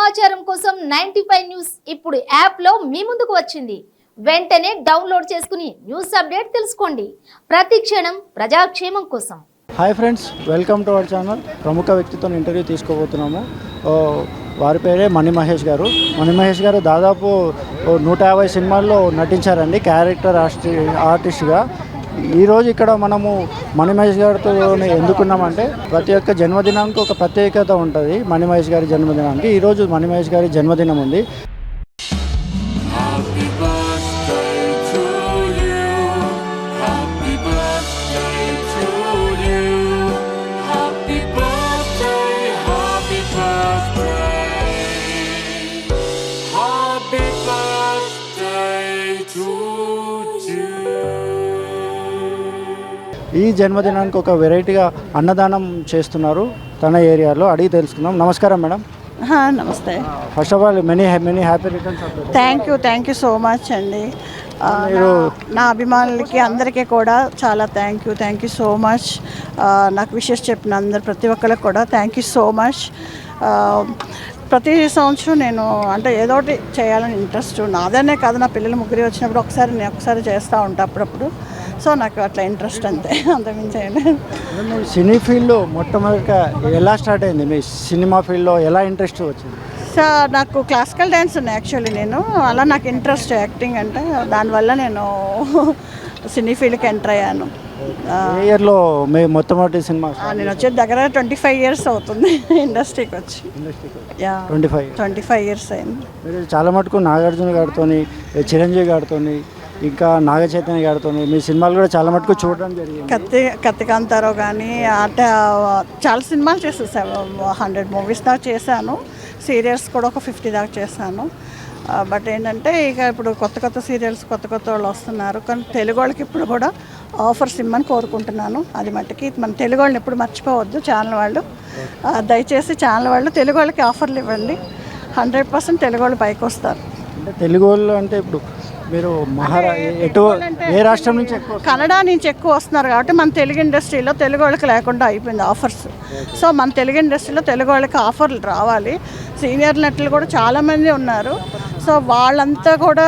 సమాచారం కోసం 95 న్యూస్ ఇప్పుడు యాప్లో మీ ముందుకు వచ్చింది. వెంటనే డౌన్లోడ్ చేసుకుని న్యూస్ అప్డేట్ తెలుసుకోండి. ప్రతి క్షణం ప్రజాక్షేమం కోసం. Hi friends, welcome to our channel. ప్రముఖ వ్యక్తితో ఇంటర్వ్యూ తీసుకోబోతున్నాము. వారి పేరే మణి మహేష్ గారు. మణి మహేష్ గారు దాదాపు 150 సినిమాల్లో నటించారండి క్యారెక్టర్ ఆర్టిస్ట్గా. ఈరోజు ఇక్కడ మనము మణి మహేష్ గారితో ఎందుకున్నామంటే ప్రతి ఒక్క జన్మదినానికి ఒక ప్రత్యేకత ఉంటుంది. మణి మహేష్ గారి జన్మదినానికి ఈరోజు మణి మహేష్ గారి జన్మదినం ఉంది. ఈ జన్మదినానికి ఒక వెరైటీగా అన్నదానం చేస్తున్నారు తన ఏరియాలో. అడిగి తెలుసుకుందాం. నమస్కారం మేడం. నమస్తే. First of all many happy returns of the day. Thank you so much అండి. నా అభిమానులకి అందరికీ కూడా చాలా థ్యాంక్ యూ సో మచ్. నాకు విషెస్ చెప్పిన అందరు ప్రతి ఒక్కరికి కూడా థ్యాంక్ యూ సో మచ్. ప్రతి సంవత్సరం నేను అంటే ఏదో ఒకటి చేయాలని ఇంట్రెస్ట్ నాదనే కాదు, నా పిల్లలు ముగ్గురు వచ్చినప్పుడు ఒకసారి చేస్తూ ఉంటాను అప్పుడప్పుడు. సో నాకు అట్లా ఇంట్రెస్ట్ అంతమించేయండి. సినీ ఫీల్డ్లో మొట్టమొదటిగా ఎలా స్టార్ట్ అయింది? మీ సినిమా ఫీల్డ్లో ఎలా ఇంట్రెస్ట్ వచ్చింది? సో నాకు క్లాసికల్ డ్యాన్స్ ఉన్నాయి యాక్చువల్లీ. నేను అలా నాకు ఇంట్రెస్ట్ యాక్టింగ్ అంటే, దానివల్ల నేను సినీ ఫీల్డ్కి ఎంటర్ అయ్యాను. ఏ ఇయర్లో మీ మొట్టమొదటి సినిమా? నేను వచ్చేది దగ్గర 25 years అవుతుంది ఇండస్ట్రీకి వచ్చి. 25 years అయింది. మీరు చాలా మటుకు నాగార్జున గారితో, చిరంజీవి గారితో, ఇంకా నాగ చైతన్య గారితో మీ సినిమాలు కూడా చాలా మటుకు చూడడం జరిగింది. కత్తికాంతారో కానీ అంటే చాలా సినిమాలు చేసేసాను. 100 movies దాకా చేశాను. సీరియల్స్ కూడా ఒక 50 దాకా చేశాను. బట్ ఏంటంటే ఇక ఇప్పుడు కొత్త సీరియల్స్ కొత్త వాళ్ళు వస్తున్నారు. కానీ తెలుగు వాళ్ళకి ఇప్పుడు కూడా ఆఫర్స్ ఇమ్మని కోరుకుంటున్నాను. అది మట్టుకి మన తెలుగు వాళ్ళని ఎప్పుడు మర్చిపోవద్దు. ఛానల్ వాళ్ళు దయచేసి ఛానల్ వాళ్ళు తెలుగు వాళ్ళకి ఆఫర్లు ఇవ్వండి. 100% తెలుగు వాళ్ళు పైకి వస్తారు. అంటే తెలుగు వాళ్ళు అంటే ఇప్పుడు మీరు ఏ రాష్ట్రం నుంచి? కన్నడ నుంచి ఎక్కువ వస్తున్నారు కాబట్టి మన తెలుగు ఇండస్ట్రీలో తెలుగు వాళ్ళకి లేకుండా అయిపోయింది ఆఫర్స్. సో మన తెలుగు ఇండస్ట్రీలో తెలుగు వాళ్ళకి ఆఫర్లు రావాలి. సీనియర్ నటులు కూడా చాలామంది ఉన్నారు. సో వాళ్ళంతా కూడా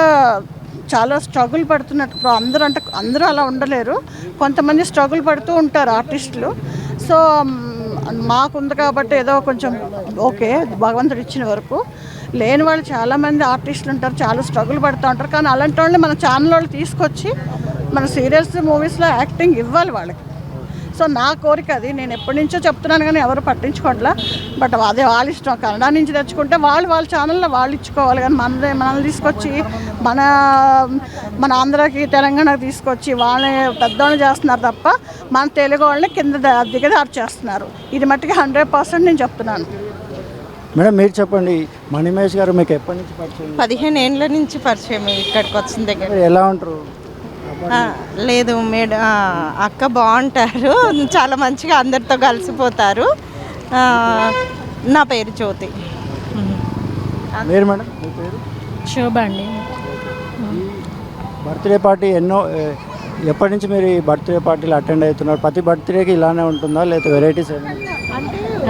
చాలా స్ట్రగుల్ పడుతున్నట్టు. అందరూ అలా ఉండలేరు, కొంతమంది స్ట్రగుల్ పడుతూ ఉంటారు ఆర్టిస్టులు. సో మాకుంది కాబట్టి ఏదో కొంచెం ఓకే, భగవంతుడు ఇచ్చిన వరకు. లేని వాళ్ళు చాలామంది ఆర్టిస్టులు ఉంటారు, చాలా స్ట్రగుల్ పడుతూ ఉంటారు. కానీ అలాంటి వాళ్ళని మన ఛానల్ వాళ్ళు తీసుకొచ్చి మన సీరియల్స్ మూవీస్లో యాక్టింగ్ ఇవ్వాలి వాళ్ళకి. సో నా కోరిక అది. నేను ఎప్పటి నుంచో చెప్తున్నాను కానీ ఎవరు పట్టించుకోవట్లా. బట్ అదే వాళ్ళ ఇష్టం. కన్నడ నుంచి తెచ్చుకుంటే వాళ్ళ ఛానల్లో వాళ్ళు ఇచ్చుకోవాలి. కానీ మనల్ని తీసుకొచ్చి మన ఆంధ్రాకి తెలంగాణకి తీసుకొచ్చి వాళ్ళని పెద్దవాళ్ళు చేస్తున్నారు తప్ప మన తెలుగు వాళ్ళని కింద దిగదారు చేస్తున్నారు. ఇది మట్టుకి 100% నేను చెప్తున్నాను. మేడం మీరు చెప్పండి, మణి మహేష్ గారు మీకు ఎప్పటి నుంచి పరిచయం? 15 ఏళ్ళ నుంచి పరిచయం. ఇక్కడికి వచ్చిన దగ్గర ఎలా ఉంటారు? లేదు మేడం, అక్క బాగుంటారు, చాలా మంచిగా అందరితో కలిసిపోతారు. నా పేరు జ్యోతి. మీరు మేడం మీ పేరు? శోభ అండి. బర్త్డే పార్టీ ఎప్పటి నుంచి మీరు ఈ బర్త్డే పార్టీలు అటెండ్ అవుతున్నారు? ప్రతి బర్త్డేకి ఇలానే ఉంటుందా లేదా వెరైటీస్?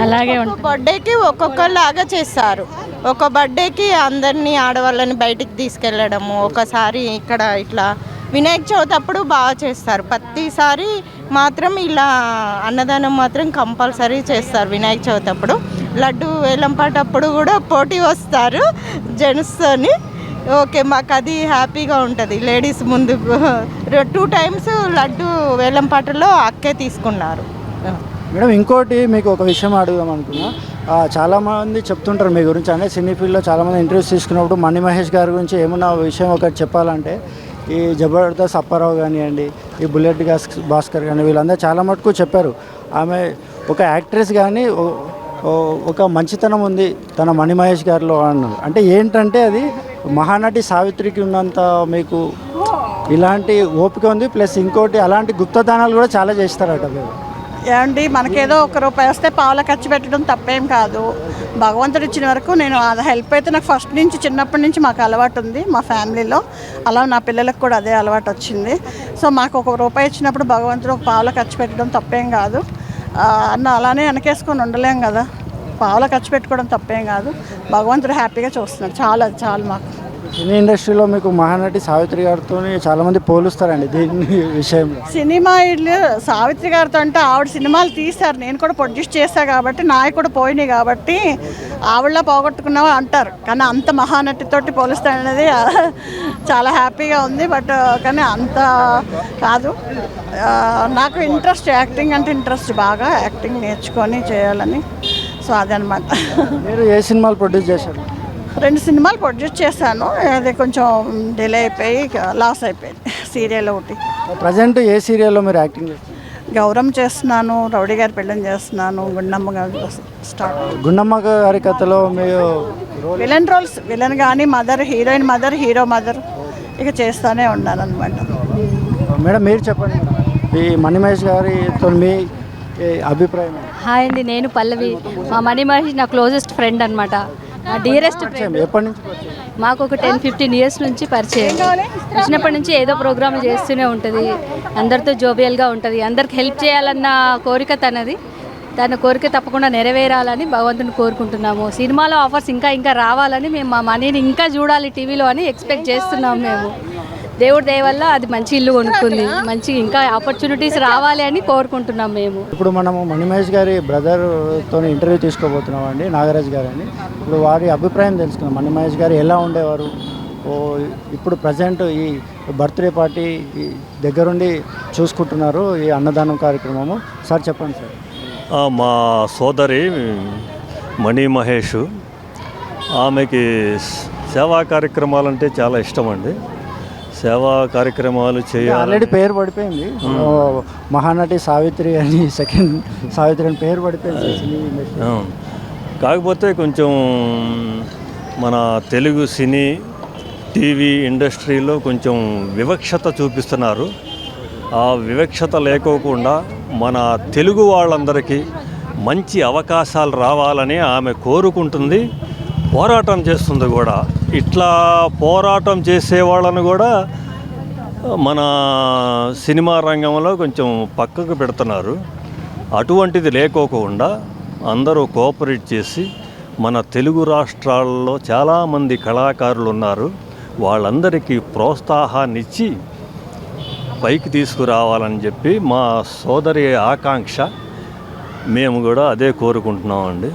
అలాగే ఉంటుంది. బర్త్డేకి ఒక్కొక్కలాగా చేస్తారు. ఒక బర్త్డేకి అందరినీ ఆడవాళ్ళని బయటికి తీసుకెళ్ళడము, ఒకసారి ఇక్కడ ఇట్లా వినాయక చవితి అప్పుడు బాగా చేస్తారు. ప్రతిసారి మాత్రం ఇలా అన్నదానం మాత్రం కంపల్సరీ చేస్తారు. వినాయక చవితి అప్పుడు లడ్డు వేలంపాట అప్పుడు కూడా పోటీ వస్తారు జెంట్స్తోని. ఓకే, మాకు అది హ్యాపీగా ఉంటుంది. లేడీస్ ముందుకు 2 times లడ్డు వేలంపాటలో అక్కే తీసుకున్నారు. మేడం ఇంకోటి మీకు ఒక విషయం అడుగుదాం అనుకున్నా. చాలామంది చెప్తుంటారు మీ గురించి, అంటే సినీ ఫీల్డ్లో చాలామంది ఇంటర్వ్యూస్ తీసుకున్నప్పుడు మణి మహేష్ గారి గురించి ఏమన్నా విషయం ఒకటి చెప్పాలంటే, ఈ జబర్దస్త్ అప్పారావు కానివ్వండి, ఈ బుల్లెట్ భాస్కర్ కానీ వీళ్ళందరూ చాలా మటుకు చెప్పారు ఆమె ఒక యాక్ట్రెస్ కానీ ఒక మంచితనం ఉంది తన మణి మహేష్ గారిలో అన్నారు. అంటే ఏంటంటే అది మహానటి సావిత్రికి ఉన్నంత మీకు ఇలాంటి ఓపిక ఉంది. ప్లస్ ఇంకోటి అలాంటి గుప్తదానాలు కూడా చాలా చేస్తారట. ఏమండి, మనకేదో ₹1 వస్తే పావుల ఖర్చు పెట్టడం తప్పేం కాదు. భగవంతుడు ఇచ్చిన వరకు నేను అది హెల్ప్ అయితే నాకు ఫస్ట్ నుంచి చిన్నప్పటి నుంచి మాకు అలవాటు ఉంది మా ఫ్యామిలీలో. అలా నా పిల్లలకు కూడా అదే అలవాటు వచ్చింది. సో మాకు ₹1 ఇచ్చినప్పుడు భగవంతుడు ఒక పావుల ఖర్చు పెట్టడం తప్పేం కాదు. అన్న అలానే వెనకేసుకొని ఉండలేం కదా. పావులా ఖర్చు పెట్టుకోవడం తప్పేం కాదు. భగవంతుడు హ్యాపీగా చూస్తున్నాడు. చాలా చాలా మాకు. సినీ ఇండస్ట్రీలో మీకు మహానటి సావిత్రి గారితో చాలామంది పోలుస్తారండి దీని విషయంలో. సినిమా ఇల్లు సావిత్రి గారితో అంటే ఆవిడ సినిమాలు తీశారు, నేను కూడా ప్రొడ్యూస్ చేశాను కాబట్టి నాయి కూడా పోయినాయి కాబట్టి ఆవిడలా పోగొట్టుకున్నావా అంటారు. కానీ అంత మహానటితోటి పోలుస్తాననేది చాలా హ్యాపీగా ఉంది. బట్ కానీ అంత కాదు. నాకు ఇంట్రెస్ట్, యాక్టింగ్ అంటే ఇంట్రెస్ట్, బాగా యాక్టింగ్ నేర్చుకొని చేయాలని. సో అదనమాట. మీరు ఏ సినిమాలు ప్రొడ్యూస్ చేశారు? 2 సినిమాలు ప్రొడ్యూస్ చేశాను. అది కొంచెం డిలే అయిపోయి లాస్ అయిపోయింది. సీరియల్ ఒకటి. ప్రజెంట్ ఏ సీరియల్లో మీరు యాక్టింగ్ చేస్తారు? గౌరవం చేస్తున్నాను, రౌడీ గారి పెళ్ళని చేస్తున్నాను, గుండమ్మ గారి స్టార్ట్. గుండమ్మ గారి కథలో మీరు విలన్ రోల్స్, విలన్ కానీ mother, heroine mother, hero mother ఇక చేస్తూనే ఉన్నాను అనమాట. మేడం మీరు చెప్పండి, ఈ మణి మహేష్ గారితో మీ అభిప్రాయం? హాయ్ అండి, నేను పల్లవి. మా మణి మహేష్ నా క్లోజెస్ట్ ఫ్రెండ్ అనమాట, నా డియరెస్ట్ ఫ్రెండ్. ఎప్పటి నుంచి పరిచయం? మాకు ఒక 10-15 ఇయర్స్ నుంచి పరిచయం. వచ్చినప్పటి నుంచి ఏదో ప్రోగ్రామ్ చేస్తూనే ఉంటుంది, అందరితో జోబియల్గా ఉంటుంది, అందరికి హెల్ప్ చేయాలన్న కోరిక తనది. తన కోరిక తప్పకుండా నెరవేరాలని భగవంతుని కోరుకుంటున్నాము. సినిమాలో ఆఫర్స్ ఇంకా ఇంకా రావాలని మేము మా మనీని ఇంకా చూడాలి టీవీలో అని ఎక్స్పెక్ట్ చేస్తున్నాము మేము. దేవుడి దయ వల్ల అది మంచి ఇల్లు కొనుక్కుంది, మంచి ఇంకా ఆపర్చునిటీస్ రావాలి అని కోరుకుంటున్నాం మేము. ఇప్పుడు మనము మణి మహేష్ గారి బ్రదర్తో ఇంటర్వ్యూ తీసుకోబోతున్నాం అండి, నాగరాజ్ గారు అని. ఇప్పుడు వారి అభిప్రాయం తెలుసుకుందాం. మణి మహేష్ గారు ఎలా ఉండేవారు, ఇప్పుడు ప్రజెంట్ ఈ బర్త్డే పార్టీ దగ్గరుండి చూసుకుంటున్నారు, ఈ అన్నదానం కార్యక్రమము. సార్ చెప్పండి సార్. మా సోదరి మణి మహేష్, ఆమెకి సేవా కార్యక్రమాలంటే చాలా ఇష్టం అండి. సేవా కార్యక్రమాలు చేయాలి. ఆల్రెడీ పేరు పడిపోయింది, మహానటి సావిత్రి అని, సెకండ్ సావిత్రి అని పేరు పడిపోయింది. కాకపోతే కొంచెం మన తెలుగు సినీ టీవీ ఇండస్ట్రీలో కొంచెం వివక్షత చూపిస్తున్నారు. ఆ వివక్షత లేకోకుండా మన తెలుగు వాళ్ళందరికీ మంచి అవకాశాలు రావాలని ఆమె కోరుకుంటుంది, పోరాటం చేస్తుంది కూడా. ఇట్లా పోరాటం చేసే వాళ్ళను కూడా మన సినిమా రంగంలో కొంచెం పక్కకు పెడుతున్నారు. అటువంటిది లేకోకుండా అందరూ కోఆపరేట్ చేసి మన తెలుగు రాష్ట్రాల్లో చాలామంది కళాకారులు ఉన్నారు, వాళ్ళందరికీ ప్రోత్సాహాన్ని ఇచ్చి పైకి తీసుకురావాలని చెప్పి మా సోదరి ఆకాంక్ష. మేము కూడా అదే కోరుకుంటున్నామండి.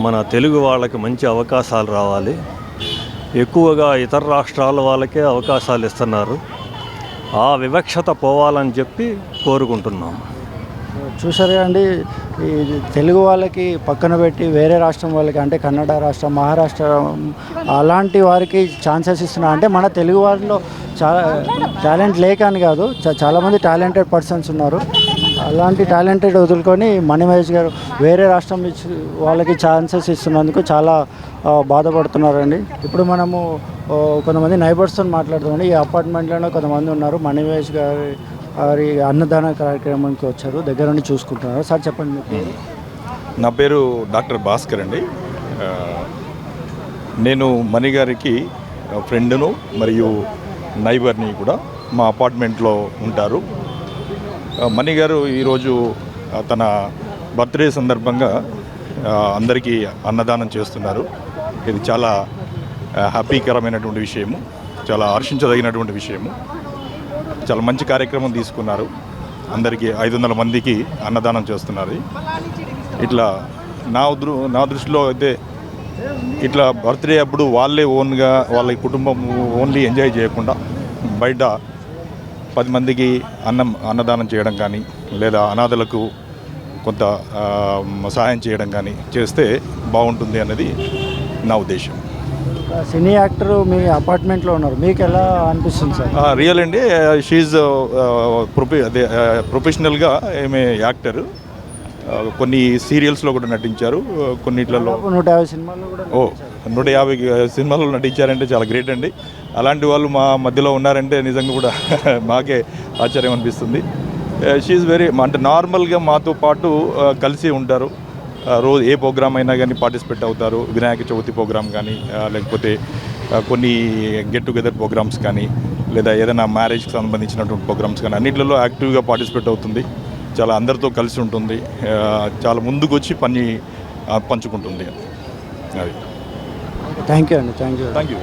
మన తెలుగు వాళ్ళకి మంచి అవకాశాలు రావాలి. ఎక్కువగా ఇతర రాష్ట్రాల వాళ్ళకే అవకాశాలు ఇస్తున్నారు. ఆ వివక్షత పోవాలని చెప్పి కోరుకుంటున్నాం. చూసారు అండి, ఈ తెలుగు వాళ్ళకి పక్కన పెట్టి వేరే రాష్ట్రం వాళ్ళకి, అంటే కన్నడ రాష్ట్రం, మహారాష్ట్ర అలాంటి వారికి ఛాన్సెస్ ఇస్తున్నారు. అంటే మన తెలుగు వారిలో చాలా టాలెంట్ లేక అని కాదు, చాలామంది టాలెంటెడ్ పర్సన్స్ ఉన్నారు. అలాంటి టాలెంటెడ్ వదులుకొని మణి మహేష్ గారు వేరే రాష్ట్రం వాళ్ళకి ఛాన్సెస్ ఇస్తున్నందుకు చాలా బాధపడుతున్నారండి. ఇప్పుడు మనము కొంతమంది నైబర్స్తో మాట్లాడుతామండి. ఈ అపార్ట్మెంట్లోనే కొంతమంది ఉన్నారు, మణి మహేష్ గారి అన్నదాన కార్యక్రమానికి వచ్చారు, దగ్గర నుండి చూసుకుంటున్నారు. సార్ చెప్పండి మీ పేరు? నా పేరు డాక్టర్ భాస్కర్ అండి. నేను మణి గారికి ఫ్రెండ్ను మరియు నైబర్ని కూడా. మా అపార్ట్మెంట్లో ఉంటారు. మణి గారు ఈరోజు తన బర్త్డే సందర్భంగా అందరికీ అన్నదానం చేస్తున్నారు. ఇది చాలా హ్యాపీకరమైనటువంటి విషయము, చాలా హర్షించదగినటువంటి విషయము. చాలా మంచి కార్యక్రమం తీసుకున్నారు. అందరికీ 500 మందికి అన్నదానం చేస్తున్నారు. ఇట్లా నా దృష్టిలో అయితే ఇట్లా బర్త్డే అప్పుడు వాళ్ళే ఓన్గా వాళ్ళ కుటుంబం ఓన్లీ ఎంజాయ్ చేయకుండా బయట 10 మందికి అన్నదానం చేయడం కానీ, లేదా అనాథలకు కొంత సహాయం చేయడం కానీ చేస్తే బాగుంటుంది అన్నది నా ఉద్దేశం. సినీ యాక్టర్ మీ అపార్ట్మెంట్లో ఉన్నారు, మీకు ఎలా అనిపిస్తుంది సార్? రియల్ అండి, షీఈ్ ప్రొఫెషనల్గా ఏమే యాక్టర్. కొన్ని సీరియల్స్లో కూడా నటించారు, కొన్నిట్లలో 150 సినిమాల్లో కూడా 150 సినిమాల్లో నటించారంటే చాలా గ్రేట్ అండి. అలాంటి వాళ్ళు మా మధ్యలో ఉన్నారంటే నిజంగా కూడా మాకే ఆశ్చర్యం అనిపిస్తుంది. షీఈ్ వెరీ, అంటే నార్మల్గా మాతో పాటు కలిసి ఉంటారు. రోజు ఏ ప్రోగ్రామ్ అయినా కానీ పార్టిసిపేట్ అవుతారు. వినాయక చవితి ప్రోగ్రామ్ కానీ, లేకపోతే కొన్ని గెట్ టుగెదర్ ప్రోగ్రామ్స్ కానీ, లేదా ఏదైనా మ్యారేజ్కి సంబంధించినటువంటి ప్రోగ్రామ్స్ కానీ అన్నింటిలో యాక్టివ్గా పార్టిసిపేట్ అవుతుంది. చాలా అందరితో కలిసి ఉంటుంది. చాలా ముందుకు వచ్చి పని పంచుకుంటుంది. అది థ్యాంక్ యూ అండి, థ్యాంక్ యూ. Thank you.